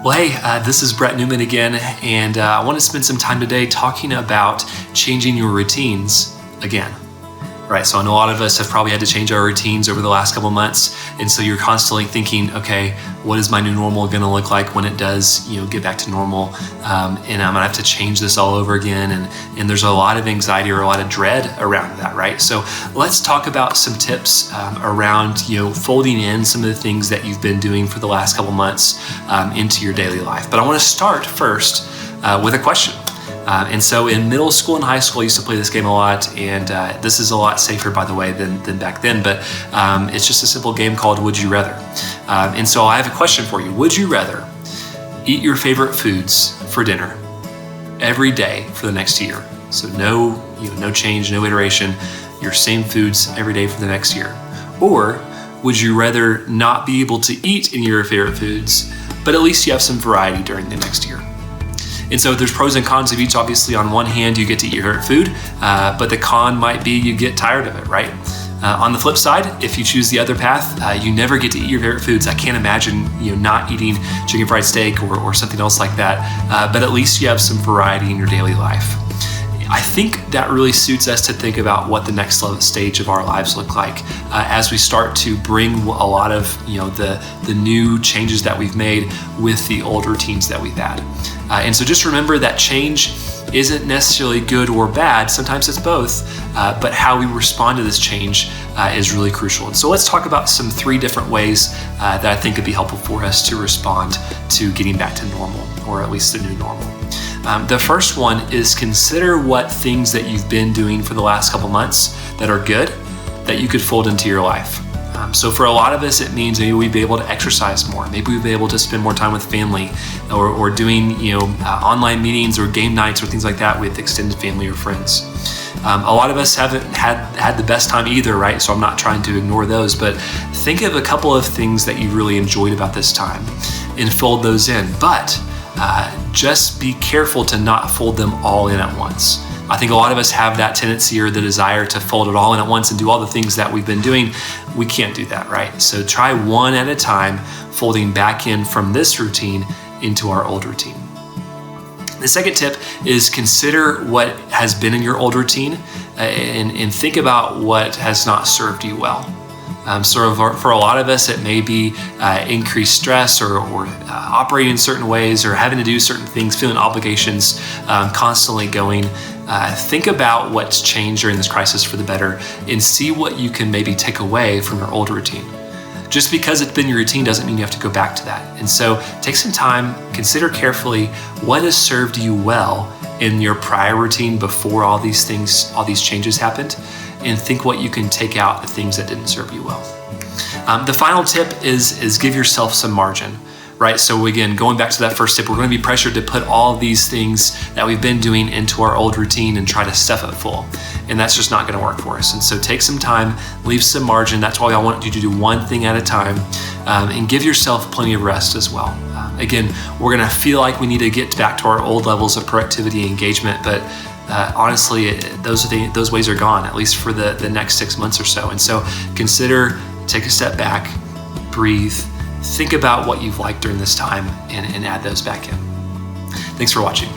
Well, hey, this is Brett Newman again, and I want to spend some time today talking about changing your routines again. Right, so I know a lot of us have probably had to change our routines over the last couple months, and so you're constantly thinking, okay, what is my new normal going to look like when it does, get back to normal? And I'm going to have to change this all over again, and there's a lot of anxiety or a lot of dread around that, right? So let's talk about some tips around, folding in some of the things that you've been doing for the last couple months into your daily life. But I want to start first with a question. And so in middle school and high school, I used to play this game a lot, and this is a lot safer, by the way, than back then, but it's just a simple game called Would You Rather. And so I have a question for you. Would you rather eat your favorite foods for dinner every day for the next year? So no change, no iteration, your same foods every day for the next year. Or would you rather not be able to eat any of your favorite foods, but at least you have some variety during the next year? And so there's pros and cons of each. Obviously, on one hand, you get to eat your favorite food, but the con might be you get tired of it, right? On the flip side, if you choose the other path, you never get to eat your favorite foods. I can't imagine not eating chicken fried steak or something else like that, but at least you have some variety in your daily life. I think that really suits us to think about what the next stage of our lives look like as we start to bring a lot of the new changes that we've made with the old routines that we've had. And so just remember that change isn't necessarily good or bad. Sometimes it's both, but how we respond to this change is really crucial. And so let's talk about some 3 different ways that I think would be helpful for us to respond to getting back to normal, or at least the new normal. The first one is consider what things that you've been doing for the last couple months that are good that you could fold into your life. So for a lot of us, it means maybe we'd be able to exercise more. Maybe we'd be able to spend more time with family, or doing online meetings or game nights or things like that with extended family or friends. A lot of us haven't had the best time either, right? So I'm not trying to ignore those, but think of a couple of things that you really enjoyed about this time and fold those in. But just be careful to not fold them all in at once. I think a lot of us have that tendency or the desire to fold it all in at once and do all the things that we've been doing. We can't do that, right? So try one at a time, folding back in from this routine into our old routine. The second tip is consider what has been in your old routine and think about what has not served you well. So for a lot of us, it may be increased stress or operating in certain ways or having to do certain things, feeling obligations, constantly going. Think about what's changed during this crisis for the better and see what you can maybe take away from your old routine. Just because it's been your routine doesn't mean you have to go back to that. And so take some time, consider carefully what has served you well in your prior routine before all these changes happened, and think what you can take out, the things that didn't serve you well. The final tip is give yourself some margin, right? So again, going back to that first tip, we're going to be pressured to put all of these things that we've been doing into our old routine and try to stuff it full. And that's just not going to work for us. And so take some time, leave some margin. That's why I want you to do one thing at a time, and give yourself plenty of rest as well. Again, we're going to feel like we need to get back to our old levels of productivity and engagement, but honestly, those ways are gone, at least for the next 6 months or so. And so consider, take a step back, breathe, think about what you've liked during this time, and add those back in. Thanks for watching.